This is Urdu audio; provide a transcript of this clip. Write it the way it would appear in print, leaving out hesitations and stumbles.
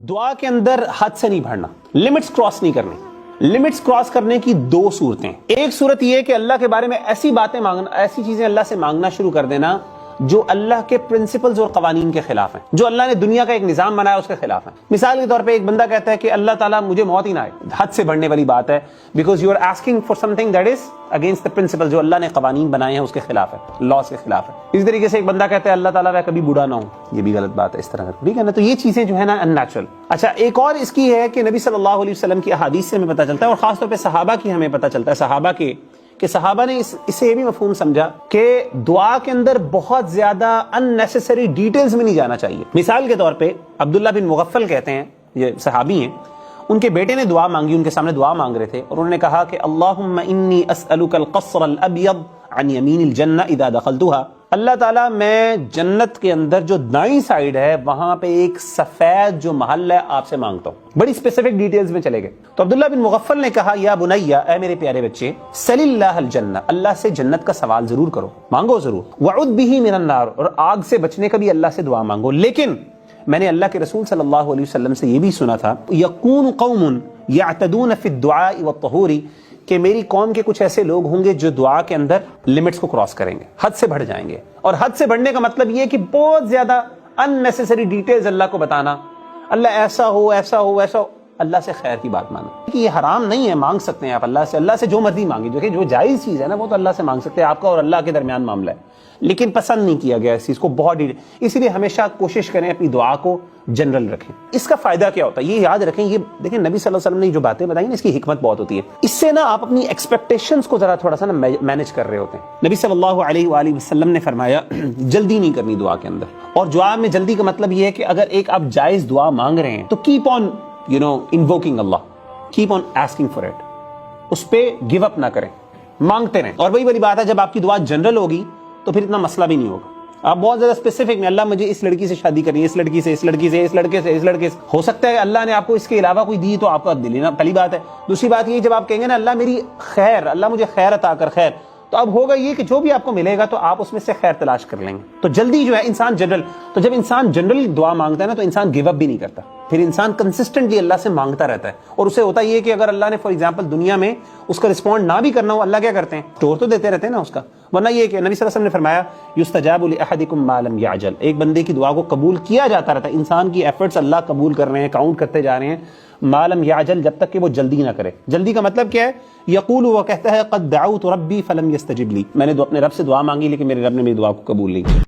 دعا کے اندر حد سے نہیں بڑھنا، لمٹس کراس نہیں کرنی۔ لمٹس کراس کرنے کی دو صورتیں، ایک صورت یہ ہے کہ اللہ کے بارے میں ایسی باتیں مانگنا، ایسی چیزیں اللہ سے مانگنا شروع کر دینا جو اللہ کے پرنسپلز اور قوانین کے خلاف ہیں، جو اللہ نے دنیا کا ایک نظام بنایا اس کے خلاف ہیں۔ مثال کے طور پہ ایک بندہ کہتا ہے کہ اللہ تعالیٰ مجھے موت ہی نہ آئے، حد سے بڑھنے والی بات ہے، because you are asking for something that is against the principle, جو اللہ نے قوانین بنائے ہیں اس کے خلاف ہے، لاز کے خلاف ہے۔ اسی طریقے سے ایک بندہ کہتا ہے اللہ تعالیٰ میں کبھی بوڑھا نہ ہوں، یہ بھی غلط بات ہے، اس طرح ٹھیک ہے نا۔ تو یہ چیزیں جو ہے نا ان نیچرل۔ اچھا، ایک اور اس کی ہے کہ نبی صلی اللہ علیہ وسلم کی احادیث سے ہمیں پتہ چلتا ہے، اور خاص طور پہ صحابہ کی ہمیں پتہ چلتا ہے، صحابہ کے کہ صحابہ نے اسے یہ بھی مفہوم سمجھا کہ دعا کے اندر بہت زیادہ ان نیسیسری ڈیٹیلز میں نہیں جانا چاہیے۔ مثال کے طور پہ عبداللہ بن مغفل کہتے ہیں، یہ صحابی ہیں، ان کے بیٹے نے دعا مانگی، ان کے سامنے دعا مانگ رہے تھے، اور انہوں نے کہا کہ اللہم انی اسألک القصر الابیض عن یمین الجنہ اذا دخلتها، اللہ تعالیٰ میں جنت کے اندر جو دائیں سائیڈ ہے وہاں پہ ایک سفید جو محل ہے آپ سے مانگتا ہوں۔ بڑی اسپیسیفک ڈیٹیلز میں چلے گئے تو عبداللہ بن مغفل نے کہا یا بنیا، اے میرے پیارے بچے، سل اللہ الجنہ، اللہ سے جنت کا سوال ضرور کرو، مانگو ضرور، وعوذ بہ من النار، اور آگ سے بچنے کا بھی اللہ سے دعا مانگو۔ لیکن میں نے اللہ کے رسول صلی اللہ علیہ وسلم سے یہ بھی سنا تھا، یکون قوم یعتدون فی الدعاء والطہور، کہ میری قوم کے کچھ ایسے لوگ ہوں گے جو دعا کے اندر لمٹس کو کراس کریں گے، حد سے بڑھ جائیں گے۔ اور حد سے بڑھنے کا مطلب یہ کہ بہت زیادہ ان نیسیسری ڈیٹیلز اللہ کو بتانا، اللہ ایسا ہو ایسا ہو ایسا ہو، اللہ سے خیر کی بات مانو کہ یہ حرام نہیں ہے، مانگ سکتے ہیں آپ اللہ سے جو مرضی مانگے، جو کہ جو جائز چیز ہے نا وہ تو اللہ سے مانگ سکتے ہیں، آپ کا اور اللہ کے درمیان معاملہ ہے، لیکن پسند نہیں کیا گیا اس چیز کو بہت اسی لیے ہمیشہ کوشش کریں اپنی دعا کو جنرل رکھیں۔ اس کا فائدہ کیا ہوتا ہے یہ یاد رکھیں، یہ دیکھیں نبی صلی اللہ علیہ وسلم نے جو باتیں بتائی نا اس کی حکمت بہت ہوتی ہے، اس سے نا آپ اپنی ایکسپیکٹیشنز کو ذرا تھوڑا سا نا مینج کر رہے ہوتے ہیں۔ نبی صلی اللہ علیہ وآلہ وسلم نے فرمایا جلدی نہیں کرنی دعا کے اندر، اور دعا میں جلدی کا مطلب یہ ہے کہ اگر ایک آپ جائز دعا مانگ رہے ہیں تو keep on invoking Allah, keep on asking for it، اس پہ گیو اپ نہ کریں، مانگتے رہیں۔ اور وہی والی بات ہے، جب آپ کی دعا جنرل ہوگی تو پھر اتنا مسئلہ بھی نہیں ہوگا۔ آپ بہت زیادہ اسپیسیفک میں اللہ مجھے اس لڑکی سے شادی کرنی ہے، اس لڑکی سے، اس لڑکی سے، اس لڑکے سے، اس لڑکے سے، ہو سکتا ہے اللہ نے آپ کو اس کے علاوہ کوئی دی تو آپ کو دلی نا، پہلی بات ہے۔ دوسری بات یہ جب آپ کہیں گے نا اللہ میری خیر، اللہ مجھے خیر عطا کر خیر، تو اب ہوگا یہ کہ جو بھی آپ کو ملے گا تو آپ اس میں سے خیر تلاش کر لیں گے۔ تو جلدی جو ہے انسان جنرل، تو جب انسان جنرل دعا مانگتا ہے نا تو انسان گیو اپ بھی نہیں کرتا، پھر انسان کنسسٹنٹلی اللہ سے مانگتا رہتا ہے، اور اسے ہوتا یہ کہ اگر اللہ نے فار ایگزامپل دنیا میں اس کا رسپونڈ نہ بھی کرنا ہو، اللہ کیا کرتے ہیں اسٹور تو دیتے رہتے ہیں نا اس کا، ورنہ یہ کہ نبی صلی اللہ علیہ وسلم نے فرمایا یستجاب لاحدکم ما لم یعجل، ایک بندے کی دعا کو قبول کیا جاتا رہتا ہے، انسان کی ایفرٹس اللہ قبول کر رہے ہیں، کاؤنٹ کرتے جا رہے ہیں، ما لم یعجل، جب تک کہ وہ جلدی نہ کرے۔ جلدی کا مطلب کیا ہے؟ یقول، وہ کہتا ہے قد دعوت ربی فلم یستجب لی، میں نے اپنے رب سے دعا مانگی لیکن میرے رب نے میری دعا کو قبول نہیں کیا۔